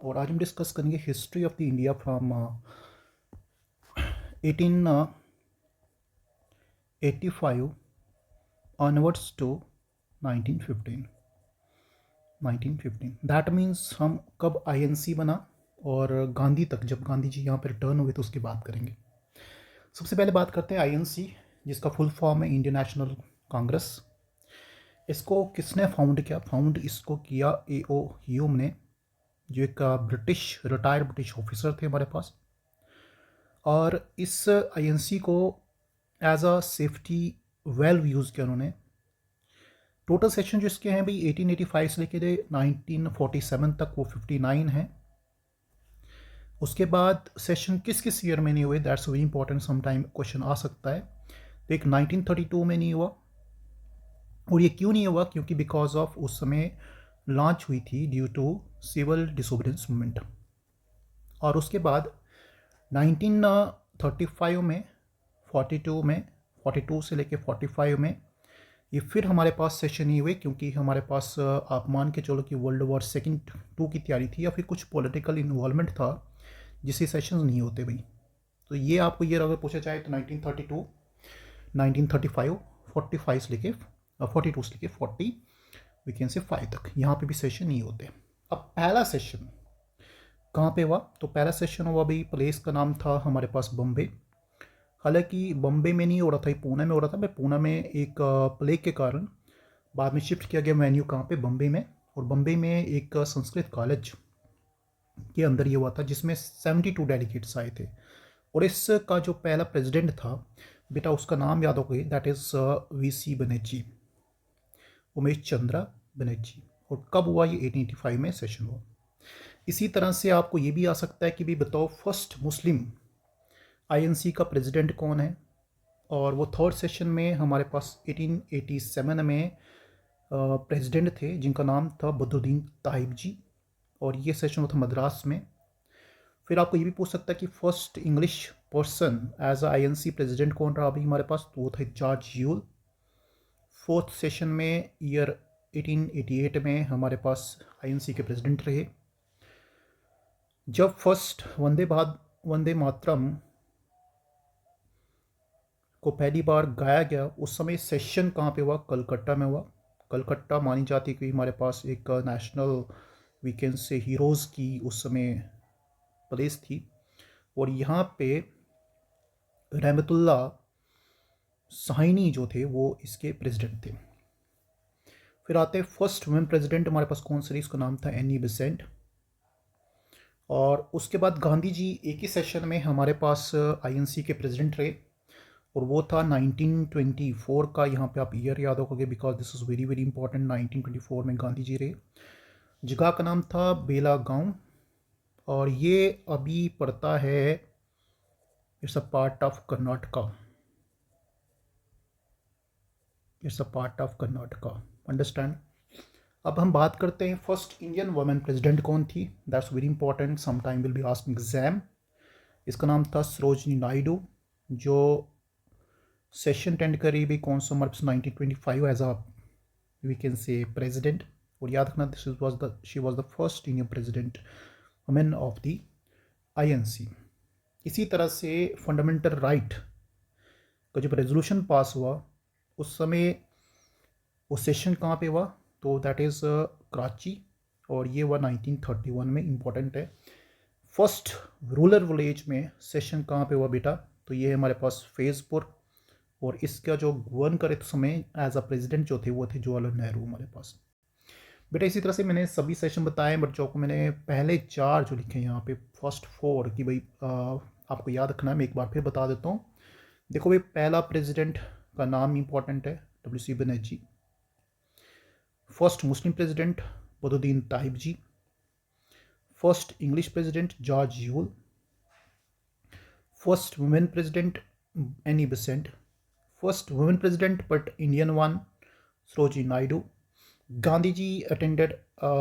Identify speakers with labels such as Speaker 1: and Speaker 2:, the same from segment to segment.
Speaker 1: और आज हम डिस्कस करेंगे history of the India from 1885 onwards to 1915। 1915 that means हम कब आईएनसी बना और गांधी तक, जब गांधी जी यहाँ पर रिटर्न हुए तो उसकी बात करेंगे। सबसे पहले बात करते हैं आईएनसी, जिसका फुल फॉर्म है इंडियन नेशनल कांग्रेस। इसको किसने फाउंड किया? फाउंड इसको किया ए.ओ. ह्यूम ने, जो एक रिटायर्ड ब्रिटिश ऑफिसर थे हमारे पास। और इस आईएनसी को as a safety valve use किया उन्होंने। टोटल सेशन जो इसके हैं भाई 1885 से लेकर 1947 तक वो 59 है। उसके बाद सेशन किस किस ईयर में नहीं हुए, that's very important, some time question आ सकता है। तो एक 1932 में नहीं हुआ, और ये क्यों नहीं हुआ? क्योंकि बिकॉज ऑफ उस समय लॉन्च हुई थी due to civil disobedience movement. और उसके बाद 1935 में, 42 में, 42 से लेके 45 में ये फिर हमारे पास सेशन नहीं हुए, क्योंकि हमारे पास आप मान के चलो कि वर्ल्ड वॉर सेकंड 2 की तैयारी थी या फिर कुछ पॉलिटिकल इन्वॉल्वमेंट था जिससे सेशन नहीं होते भाई। तो ये आपको ईयर अगर पूछा जाए तो 1932, 1935, 45 से लेके 42 से लेके 40 वी कैन से 5 तक यहाँ पे भी सेशन नहीं होते। अब पहला सेशन कहाँ पे हुआ? तो पहला सेशन हुआ भाई, प्लेस का नाम था हमारे पास बम्बे। हालांकि बम्बे में नहीं हो रहा था, पूना में हो रहा था। मैं पूना में एक प्लेग के कारण बाद में शिफ्ट किया गया वेन्यू कहाँ पे? बम्बे में। और बम्बे में एक संस्कृत कॉलेज के अंदर ये हुआ था, जिसमें 72 डेलीगेट्स आए थे। और इसका जो पहला प्रेसिडेंट था बेटा, उसका नाम याद हो गई, that is VC. Banerjee, Umesh Chandra Banerjee. और कब हुआ ये? 1885 में सेशन हुआ। इसी तरह से आपको ये भी आ सकता है कि भी बताओ फर्स्ट मुस्लिम आईएनसी का प्रेसिडेंट कौन है? और वो थर्ड सेशन में हमारे पास 1887 में प्रेसिडेंट थे जिनका नाम था बद्रुद्दीन ताहिब जी, और ये सेशन हुआ था मद्रास में। फिर आपको ये भी पूछ सकता है कि first English person as INC president कौन रहा अभी हमारे पास? तो वो था जॉर्ज यूल। फोर्थ सेशन में ईयर 1888 में हमारे पास आईएनसी के प्रेसिडेंट रहे। जब फर्स्ट वंदे मातरम को पहली बार गाया गया, उस समय सेशन कहाँ पे हुआ? कलकत्ता में हुआ। कलकत्ता मानी जाती है कि हमारे पास एक नेशनल वीकेंड से हीरोज़ की उस समय प्लेस थी, और यहाँ पे रहमतुल्ला साहिनी जो थे वो इसके प्रेसिडेंट थे। फिर आते हैं फर्स्ट वुमेन प्रेसिडेंट हमारे पास कौन सी? इसका नाम था एनी बेसेंट। और उसके बाद गांधी जी एक ही सेशन में हमारे पास आईएनसी के प्रेसिडेंट रहे, और वो था 1924 का। यहाँ पे आप ईयर याद रखोगे because this is very very important. 1924 में गांधी जी रहे। जगह का नाम था बेलागांव, और ये अभी पड़ता है, it's a part of Karnataka. It's a part of Karnataka, understand. अब हम बात करते हैं फर्स्ट इंडियन वुमेन प्रेसिडेंट कौन थी? That's very important, some time will be asked exam. इसका नाम था सरोजनी नायडू, जो सेशन अटेंड करी भी कौन सा? हमारे 1925 as a we can say president. और याद रखना she was the first Indian president women of the INC. इसी तरह से फंडामेंटल राइट का जब रेजोल्यूशन पास हुआ उस समय वो सेशन कहाँ पे हुआ? तो दैट इज़ कराची, और ये हुआ 1931 में। इम्पॉर्टेंट है। फर्स्ट रूरल विलेज में सेशन कहाँ पे हुआ बेटा? तो ये है हमारे पास फैज़पुर, और इसका जो गवर्न करे तो समय एज अ प्रेसिडेंट जो थे वो थे जवाहरलाल नेहरू हमारे पास। बेटा इसी तरह से मैंने सभी सेशन बताए, बट जो को मैंने पहले 4 जो लिखे हैं यहाँ पे, फर्स्ट 4 कि भाई आपको याद रखना है, मैं एक बार फिर बता देता हूँ। देखो भाई, पहला प्रेसिडेंट का नाम इंपॉर्टेंट है, W C. Banerjee. First Muslim president Badruddin Tahib ji. First English president George Yule. First women president Annie Besant. First women president but Indian one, Sarojini Naidu. Gandhi ji attended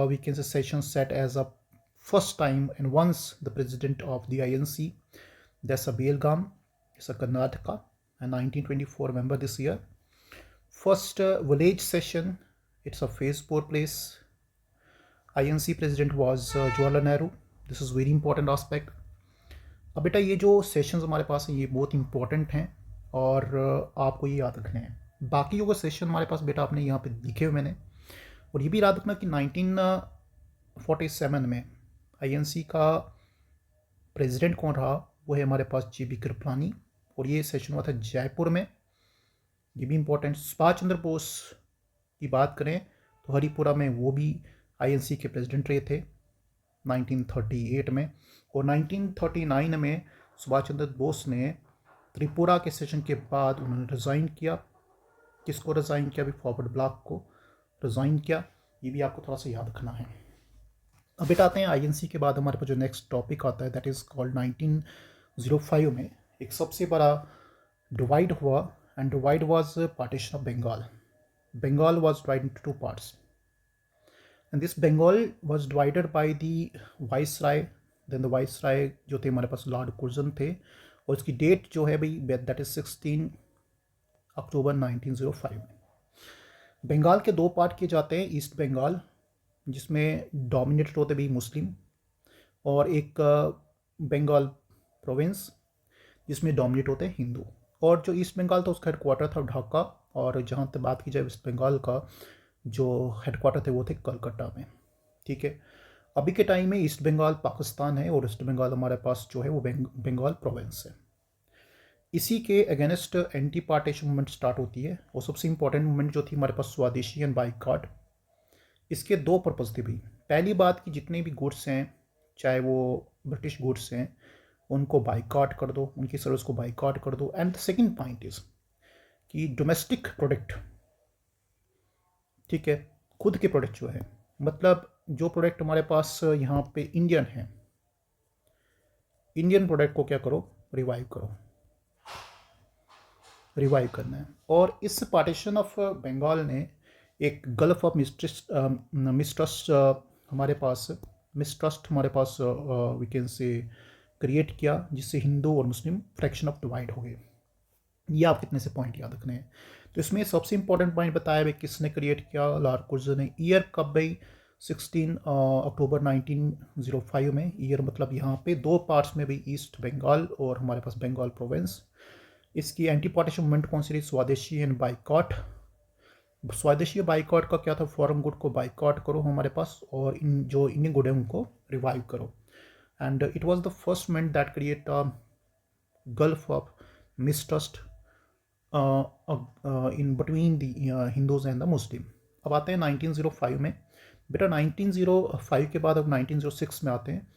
Speaker 1: we can say session set as a first time and once the president of the INC. That's a Belgaum, it's a Karnataka, and 1924. Remember this year. First village session, it's a Phase 4 place. INC president was Jawaharlal Nehru. This is very important aspect. अब बेटा ये जो sessions हमारे पास हैं ये बहुत important हैं और आपको ये याद रखने हैं। बाकी जो सेशन हमारे पास बेटा आपने यहाँ पे लिखे हुए मैंने, और ये भी याद रखना कि 1947 में आईएनसी का प्रेसिडेंट कौन रहा, वो है हमारे पास जी बी कृपलानी, और ये सेशन हुआ था जयपुर में। ये भी इंपॉर्टेंट। सुभाष चंद्र बोस की बात करें तो हरिपुरा में वो भी आईएनसी के प्रेसिडेंट रहे थे 1938 में, और 1939 में सुभाष चंद्र बोस ने त्रिपुरा के सेशन के बाद उन्होंने रिज़ाइन किया। किसको रिज़ाइन किया? भी फॉरवर्ड ब्लॉक को रिज़ाइन किया। ये भी आपको थोड़ा सा याद रखना है। अब बेटा आते हैं आईएनसी के बाद हमारे पास जो नेक्स्ट टॉपिक आता है दैट इज़ कॉल्ड 1905 में एक सबसे बड़ा डिवाइड हुआ, and divide was partition of Bengal. Bengal was divided into two parts, and this Bengal was divided by the viceroy. Then the viceroy जो थे हमारे पास लॉर्ड कुर्जन थे, और इसकी डेट जो है भाई दैट इज 16 अक्टूबर 1905 में। बंगाल के दो पार्ट किए जाते हैं, ईस्ट बंगाल जिसमें डोमिनेटेड होते भी मुस्लिम, और एक बंगाल प्रोविंस जिसमें डोमिनेट होते हैं हिंदू। और जो ईस्ट बंगाल था उसका हेडक्वार्टर था ढाका, और जहाँ तक बात की जाए वेस्ट बंगाल का जो हेडक्वार्टर थे वो थे कलकत्ता में। ठीक है, अभी के टाइम में ईस्ट बंगाल पाकिस्तान है और वेस्ट बंगाल हमारे पास जो है वो बंगाल प्रोविंस है। इसी के against anti partition movement start होती है, और सबसे इंपॉर्टेंट मूवमेंट जो थी हमारे पास स्वदेशी एंड बाइकॉट। इसके दो पर्पज़ थे भाई। पहली बात कि जितने भी गुड्स हैं, चाहे वो ब्रिटिश गुड्स हैं, उनको बाइकॉट कर दो, उनकी सर्विस को बाइकॉट कर दो। And the second point is कि डोमेस्टिक प्रोडक्ट, ठीक है, खुद के प्रोडक्ट जो है, मतलब जो प्रोडक्ट हमारे पास यहाँ पे इंडियन है, इंडियन प्रोडक्ट को क्या करो, रिवाइव करो, रिवाइव करना है। और इस पार्टीशन ऑफ बंगाल ने एक गल्फ ऑफ मिसट्रस्ट हमारे पास वी कैन से क्रिएट किया, जिससे हिंदू और मुस्लिम फ्रैक्शन ऑफ डिवाइड हो गए। ये आप कितने से पॉइंट याद रखने हैं। तो इसमें सबसे इंपॉर्टेंट पॉइंट बताया भाई किसने क्रिएट किया, लॉर्ड कुर्जन ने। ईयर कब भाई? 16 अक्टूबर 1905 में। ईयर मतलब यहाँ पे दो पार्ट्स में भी, ईस्ट बंगाल और हमारे पास बंगाल प्रोविंस। इसकी एंटी पार्टीशन मूवमेंट कौन सी रही? स्वदेशी एंड बाइकॉट। स्वदेशी बाइकॉट का क्या था? फॉरेन गुड को बाइकॉट करो हमारे पास, और इन जो इंडियन गुड है उनको रिवाइव करो। And it was the first movement that create gulf of mistrust in between the Hindus and the Muslim. अब आते हैं 1905 में। बेटा 1905 के बाद अब 1906 में आते हैं,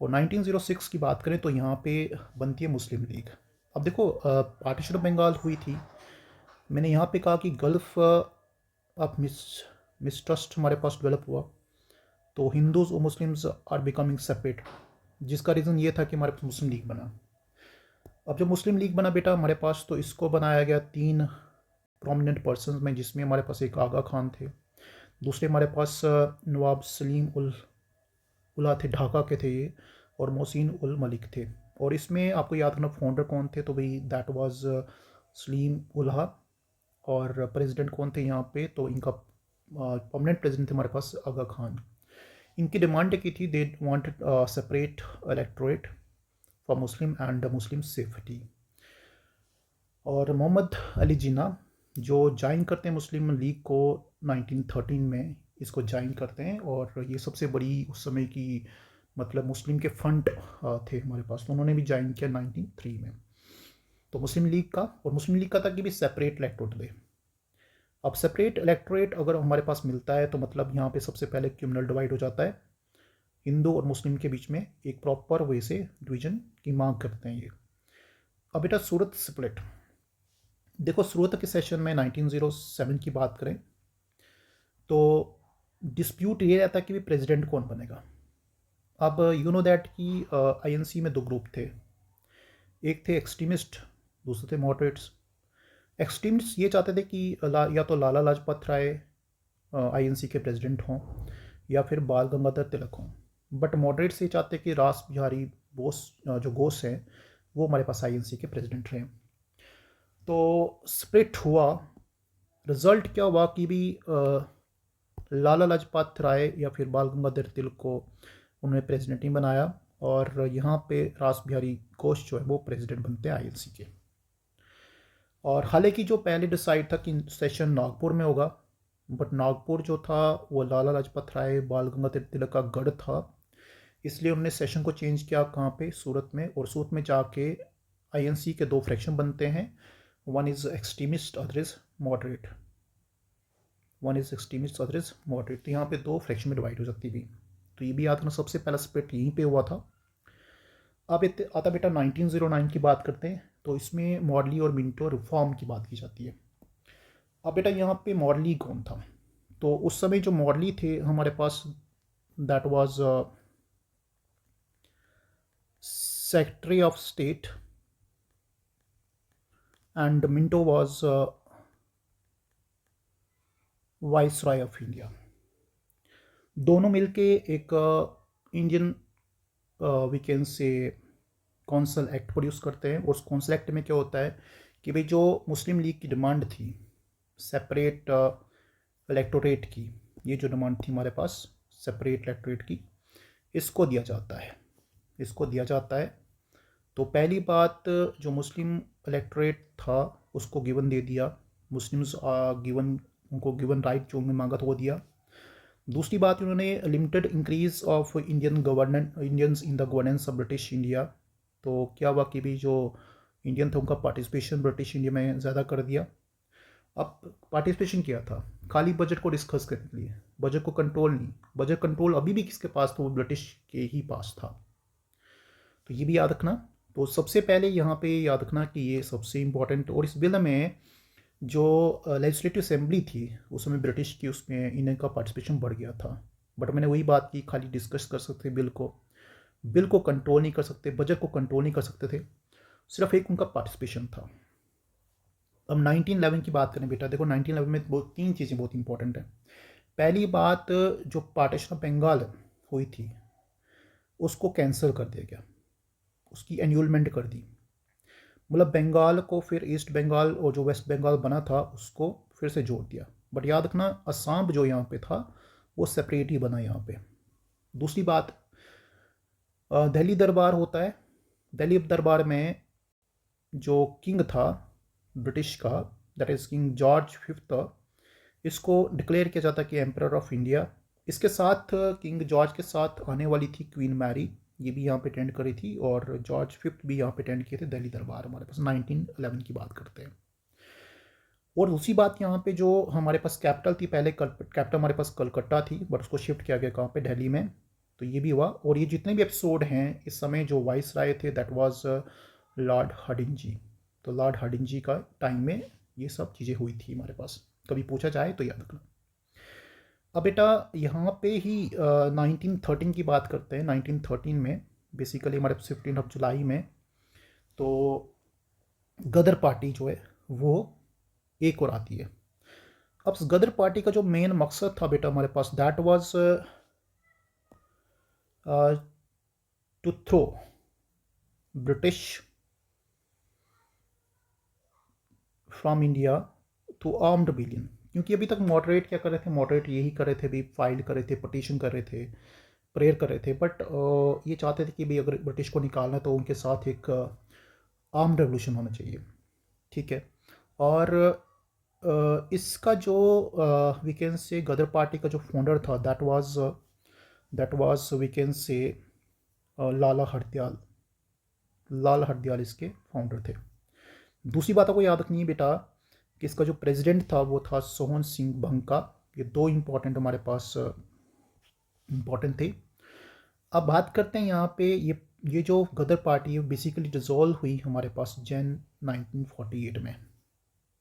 Speaker 1: और 1906 की बात करें तो यहाँ पे बनती है मुस्लिम लीग। अब देखो पार्टीशन ऑफ बंगाल हुई थी, मैंने यहाँ पे कहा कि गल्फ ऑफ मिसट्रस्ट हमारे पास डेवलप हुआ, तो हिंदूज और मुस्लिम्स आर बिकमिंग सेपरेट, जिसका रीज़न ये था कि हमारे पास मुस्लिम लीग बना। अब जब मुस्लिम लीग बना बेटा हमारे पास, तो इसको बनाया गया तीन प्रोमिनेंट पर्सन में, जिसमें हमारे पास एक आगा खान थे, दूसरे हमारे पास नवाब सलीम उल्ला थे, ढाका के थे ये, और मोहसिन उल मलिक थे। और इसमें आपको याद रखना फाउंडर कौन थे, तो भाई दैट वाज सलीम उल्हा। और प्रेसिडेंट कौन थे यहाँ पे, तो इनका परमानेंट प्रेसिडेंट थे हमारे पास आगा खान। इनकी डिमांड की थी, they wanted separate electorate for Muslim and Muslim safety. और मोहम्मद अली जिन्ना जो ज्वाइन करते हैं मुस्लिम लीग को 1913 में, इसको ज्वाइन करते हैं, और ये सबसे बड़ी उस समय की मतलब मुस्लिम के फंड थे हमारे पास, तो उन्होंने भी ज्वाइन किया 1903 में। तो मुस्लिम लीग का, और मुस्लिम लीग का था कि भी सेपरेट इलेक्टोरेट दे। अब सेपरेट इलेक्टोरेट अगर हमारे पास मिलता है तो मतलब यहाँ पे सबसे पहले कम्युनल डिवाइड हो जाता है, हिंदू और मुस्लिम के बीच में एक प्रॉपर वे से डिवीजन की मांग करते हैं ये। अब बेटा सूरत स्प्लिट, देखो सूरत के सेशन में 1907 की बात करें तो डिस्प्यूट ये रहता कि भी प्रेसिडेंट कौन बनेगा। अब यू नो दैट कि आईएनसी में दो ग्रुप थे, एक थे एक्सट्रीमिस्ट, दूसरे थे मॉडरेट्स। एक्सट्रीमिस्ट ये चाहते थे कि या तो लाला लाजपत राय आईएनसी के प्रेसिडेंट हों, या फिर बाल गंगाधर तिलक हों। बट मॉडरेट्स ये चाहते कि रास बिहारी बोस जो घोष हैं वो हमारे पास आईएनसी के प्रेसिडेंट रहे। तो स्प्लिट हुआ, रिजल्ट क्या हुआ कि भी लाला लाजपत राय या फिर बाल गंगाधर तिलक को उन्होंने प्रेसिडेंट ही बनाया और यहाँ पे रास बिहारी घोष जो है वो प्रेसिडेंट बनते हैं आईएनसी के। और हालांकि जो पहले डिसाइड था कि सेशन नागपुर में होगा, बट नागपुर जो था वो लाला लाजपत राय बाल गंगाधर तिलक का गढ़ था, इसलिए उन्होंने सेशन को चेंज किया कहाँ पे, सूरत में। और सूरत में जाके आईएनसी के दो फ्रैक्शन बनते हैं, one is extremist other is moderate, one is extremist other is moderate. तो यहाँ पे दो फ्रैक्शन में डिवाइड हो सकती थी। तो ये भी याद रखना, सबसे पहला स्प्लिट यहीं पे हुआ था। अब आता बेटा 1909 की बात करते हैं, तो इसमें मॉडली और मिंटो रिफॉर्म की बात की जाती है। अब बेटा यहाँ पे मॉडली कौन था, तो उस समय जो मॉडली थे हमारे पास, that was secretary of state and Minto was viceroy of India. दोनों मिलके एक Indian we can say council act produce करते हैं। और उस कौंसल एक्ट में क्या होता है कि भाई जो मुस्लिम लीग की डिमांड थी सेपरेट इलेक्टोरेट की, ये जो डिमांड थी हमारे पास सेपरेट इलेक्टोरेट की, इसको दिया जाता है, इसको दिया जाता है। तो पहली बात, जो मुस्लिम इलेक्टोरेट था उसको गिवन दे दिया, मुस्लिम्स गिवन, उनको गिवन राइट जो उन्होंने मांगा था वो दिया। दूसरी बात, उन्होंने limited increase of Indians in the governance of British India. तो क्या हुआ कि भी जो इंडियन थे उनका पार्टिसिपेशन ब्रिटिश इंडिया में ज़्यादा कर दिया। अब पार्टिसिपेशन किया था खाली बजट को डिस्कस करने के लिए, बजट को कंट्रोल नहीं। बजट कंट्रोल अभी भी किसके पास था, वो ब्रिटिश के ही पास था। तो ये भी याद रखना। तो सबसे पहले यहाँ पे याद रखना कि ये सबसे इम्पोर्टेंट, और इस बिल में जो लेजिस्लेटिव असेंबली थी उस समय ब्रिटिश की, उसमें इनका का पार्टिसिपेशन बढ़ गया था। बट मैंने वही बात की, खाली डिस्कस कर सकते बिल को कंट्रोल नहीं कर सकते, बजट को कंट्रोल नहीं कर सकते थे, सिर्फ एक उनका पार्टिसिपेशन था। अब 1911 की बात करें बेटा, देखो 1911 में तीन चीज़ें बहुत इंपॉर्टेंट है। पहली बात, जो पार्टीशन ऑफ बंगाल हुई थी उसको कैंसिल कर दिया गया, उसकी एन्यूलमेंट कर दी। मतलब बंगाल को फिर ईस्ट बंगाल और जो वेस्ट बंगाल बना था उसको फिर से जोड़ दिया। बट याद रखना असम जो यहाँ पे था वो सेपरेट ही बना यहाँ पे। दूसरी बात, दिल्ली दरबार होता है, दिल्ली दरबार में जो किंग था ब्रिटिश का, that is king George fifth, इसको डिक्लेयर किया जाता कि एम्परर ऑफ इंडिया। इसके साथ किंग जॉर्ज के साथ आने वाली थी क्वीन मैरी, ये भी यहाँ पे अटेंड करी थी, और जॉर्ज फिफ्थ भी यहाँ पे अटेंड किए थे दिल्ली दरबार। हमारे पास 1911 की बात करते हैं। और दूसरी बात, यहाँ पे जो हमारे पास कैपिटल थी, पहले कैपिटल हमारे पास कलकत्ता थी, बट उसको शिफ्ट किया गया कहाँ पे, दिल्ली में। तो ये भी हुआ। और ये जितने भी एपिसोड हैं इस समय जो वाइस राय थे दैट वाज लॉर्ड हार्डिंजी। तो लॉर्ड हार्डिंजी का टाइम में ये सब चीज़ें हुई थी हमारे पास, कभी पूछा जाए तो याद रखना। अब बेटा यहाँ पे ही 1913 की बात करते हैं। 1913 में बेसिकली हमारे 15 ऑफ जुलाई में तो गदर पार्टी जो है वो एक और आती है। अब गदर पार्टी का जो मेन मकसद था बेटा हमारे पास, that was to throw British from India to armed rebellion. क्योंकि अभी तक मॉडरेट क्या कर रहे थे, मॉडरेट यही कर रहे थे भी, फाइल कर रहे थे, पटिशन कर रहे थे, प्रेयर कर रहे थे, बट ये चाहते थे कि भाई अगर ब्रिटिश को निकालना है तो उनके साथ एक आर्म्ड रेवोल्यूशन होना चाहिए, ठीक है। और इसका जो वी कैन से गदर पार्टी का जो फाउंडर था दैट वाज वी कैन से लाला हरदयाल। लाला हरदयाल इसके फाउंडर थे। दूसरी बात आपको याद रखनी है बेटा कि इसका जो प्रेसिडेंट था वो था सोहन सिंह भंका। ये दो इंपॉर्टेंट हमारे पास इंपॉर्टेंट थे। अब बात करते हैं यहाँ पे ये जो गदर पार्टी है बेसिकली डिसॉल्व हुई हमारे पास जैन 1948 में।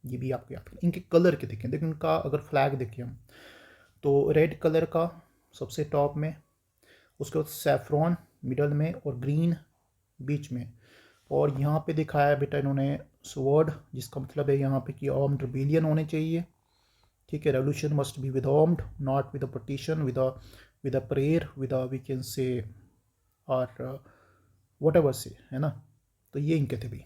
Speaker 1: ये भी आपको याद करें। इनके कलर के देखें, देखिए इनका अगर फ्लैग देखें हम तो रेड कलर का सबसे टॉप में, उसके बाद सैफ्रॉन मिडल में और ग्रीन बीच में, और यहाँ पे दिखाया है बेटा इन्होंने स्वॉर्ड, जिसका मतलब है यहाँ पे कि आर्म्ड रिबेलियन होने चाहिए, ठीक है। Revolution must be with armed, not with a petition, with a prayer, with a we can say और वट एवर से, है ना। तो ये इनके थे भी।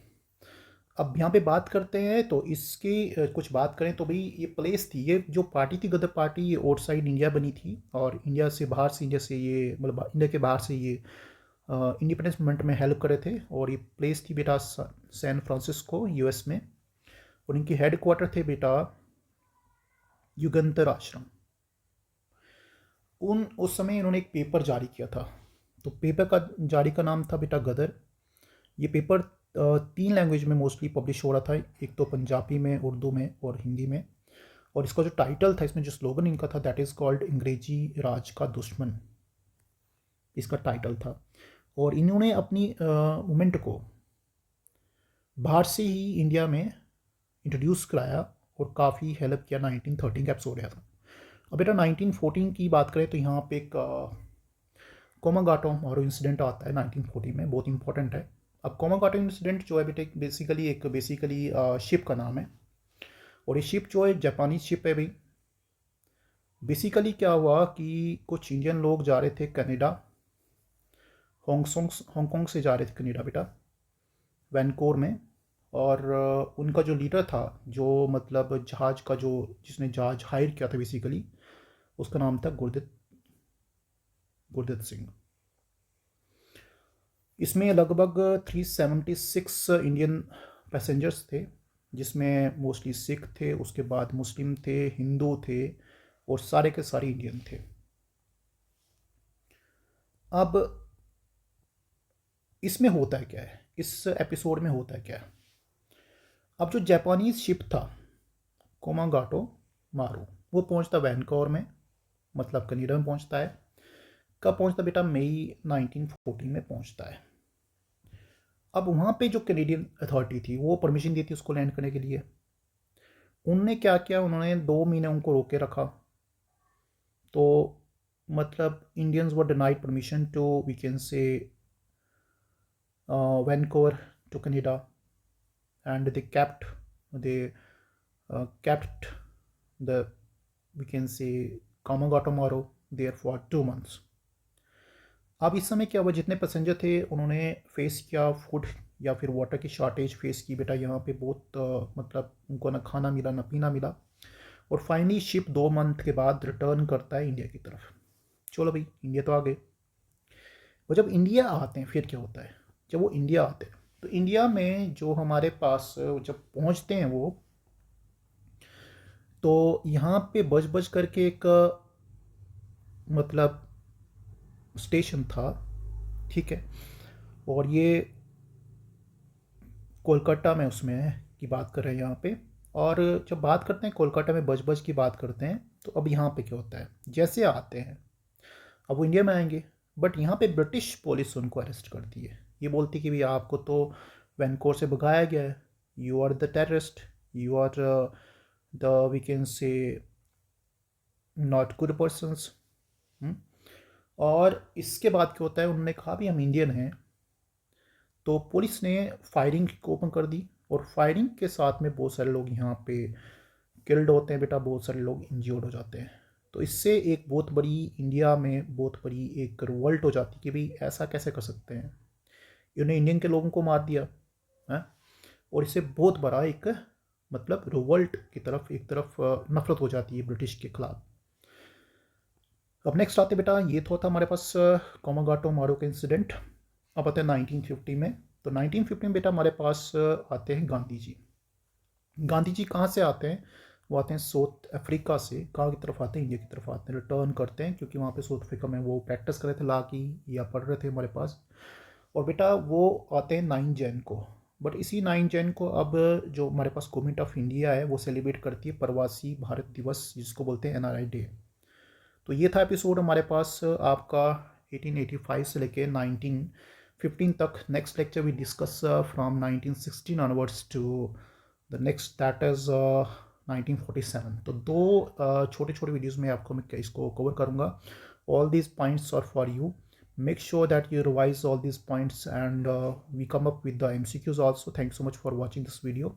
Speaker 1: अब यहाँ पे बात करते हैं तो इसकी कुछ बात करें तो भाई ये प्लेस थी, ये जो पार्टी थी गदर पार्टी, ये आउटसाइड इंडिया बनी थी और इंडिया से बाहर से, इंडिया से ये मतलब इंडिया के बाहर से ये इंडिपेंडेंस मूवमेंट में हेल्प करे थे। और ये प्लेस थी बेटा सैन फ्रांसिस्को यूएस में, और इनकी हेड क्वार्टर थे बेटा युगंतर आश्रम। उस समय इन्होंने एक पेपर जारी किया था, तो पेपर का जारी का नाम था बेटा गदर। ये पेपर 3 लैंग्वेज में मोस्टली पब्लिश हो रहा था, एक तो पंजाबी में, उर्दू में और हिंदी में। और इसका जो टाइटल था, इसमें जो स्लोगन इनका था, दैट इज़ कॉल्ड अंग्रेजी राज का दुश्मन, इसका टाइटल था। और इन्होंने अपनी मूवमेंट को बाहर से ही इंडिया में इंट्रोड्यूस कराया और काफ़ी हेल्प किया। 1913 का एपिसोड है था। अब बेटा 1914 की बात करें तो यहाँ पे एक कोमागाटो मारू इंसिडेंट आता है 1914 में, बहुत इंपॉर्टेंट है। अब कोमागाटो इंसिडेंट जो है बेटा बेसिकली शिप का नाम है, और ये शिप जो है जापानीज शिप है भाई। बेसिकली क्या हुआ कि कुछ इंडियन लोग जा रहे थे कनाडा, हांगकांग से जा रहे थे कनाडा बेटा, वैनकोर में। और उनका जो लीडर था, जो मतलब जहाज़ का जो जिसने जहाज़ हायर किया था बेसिकली, उसका नाम था गुरदत्त सिंह। इसमें लगभग 376 इंडियन पैसेंजर्स थे, जिसमें मोस्टली सिख थे, उसके बाद मुस्लिम थे, हिंदू थे, और सारे के सारे इंडियन थे। अब इसमें होता है क्या है, इस एपिसोड में होता है क्या है। अब जो जापानीज शिप था कोमागाटो मारू, वो पहुंचता वैनकोर में, मतलब कनाडा में पहुंचता है। कब पहुंचता बेटा? मई 1914 में पहुंचता है। अब वहाँ पे जो कैनेडियन अथॉरिटी थी वो परमिशन दी थी उसको लैंड करने के लिए। उनने क्या किया, उन्होंने 2 महीने उनको रोके रखा। तो मतलब Indians were denied permission to, we can say, Vancouver to Canada, and they kept the, we can say, Kamagato Moro there for 2 months. अब इस समय क्या हुआ, जितने पैसेंजर थे उन्होंने फेस किया फूड या फिर वाटर की शॉर्टेज फेस की बेटा। यहाँ पे बहुत मतलब उनको ना खाना मिला ना पीना मिला। और फाइनली शिप 2 मंथ के बाद रिटर्न करता है इंडिया की तरफ। चलो भाई, इंडिया तो आ गए। और जब इंडिया आते हैं फिर क्या होता है, जब वो इंडिया आते हैं तो इंडिया में जो हमारे पास जब पहुंचते हैं वो, तो यहाँ पे बज करके एक मतलब स्टेशन था, ठीक है। और ये कोलकाता में उसमें की बात कर रहे हैं यहाँ पे। और जब बात करते हैं कोलकाता में बज की बात करते हैं, तो अब यहाँ पे क्या होता है, जैसे आते हैं अब वो इंडिया में आएंगे, बट यहाँ पे ब्रिटिश पुलिस उनको अरेस्ट करती है। ये बोलती है कि भाई आपको तो वैनकोर से भगाया गया है, you are the terrorist, you are the, we can say, not good persons. और इसके बाद क्या होता है, उन्होंने कहा भी हम इंडियन हैं, तो पुलिस ने फायरिंग ओपन कर दी। और फायरिंग के साथ में बहुत सारे लोग यहाँ पे किल्ड होते हैं बेटा, बहुत सारे लोग इंजर्ड हो जाते हैं। तो इससे एक बहुत बड़ी, इंडिया में बहुत बड़ी एक रिवोल्ट हो जाती है कि भाई ऐसा कैसे कर सकते हैं, इन्होंने इंडियन के लोगों को मार दिया है। और इससे बहुत बड़ा एक मतलब रिवोल्ट की तरफ, एक तरफ नफरत हो जाती है ब्रिटिश के खिलाफ। अब नेक्स्ट आते बेटा, ये तो था हमारे पास कोमागाटो मारू का इंसिडेंट। अब आते हैं 1950 में। तो 1950 में बेटा हमारे पास आते हैं गांधी जी। गांधी जी कहाँ से आते हैं? वो आते हैं साउथ अफ्रीका से। कहाँ की तरफ आते हैं? इंडिया की तरफ आते हैं, रिटर्न करते हैं, क्योंकि वहाँ पे साउथ अफ्रीका में वो प्रैक्टिस कर रहे थे लॉ की, या पढ़ रहे थे हमारे पास। और बेटा वो आते हैं 9 जैन को। बट इसी 9 जैन को अब जो हमारे पास गवर्नमेंट ऑफ इंडिया है वो सेलिब्रेट करती है प्रवासी भारत दिवस, जिसको बोलते हैं NRI डे। तो ये था एपिसोड हमारे पास आपका 1885 से लेके 1915 तक। Next lecture we discuss from 1916 onwards to the next, that is 1947। तो 2 छोटे छोटे वीडियोज़ में आपको मैं इसको कवर करूँगा। All these points are for you. Make sure that you revise all these points, and we come up with the MCQs also. Thanks so much for watching this video.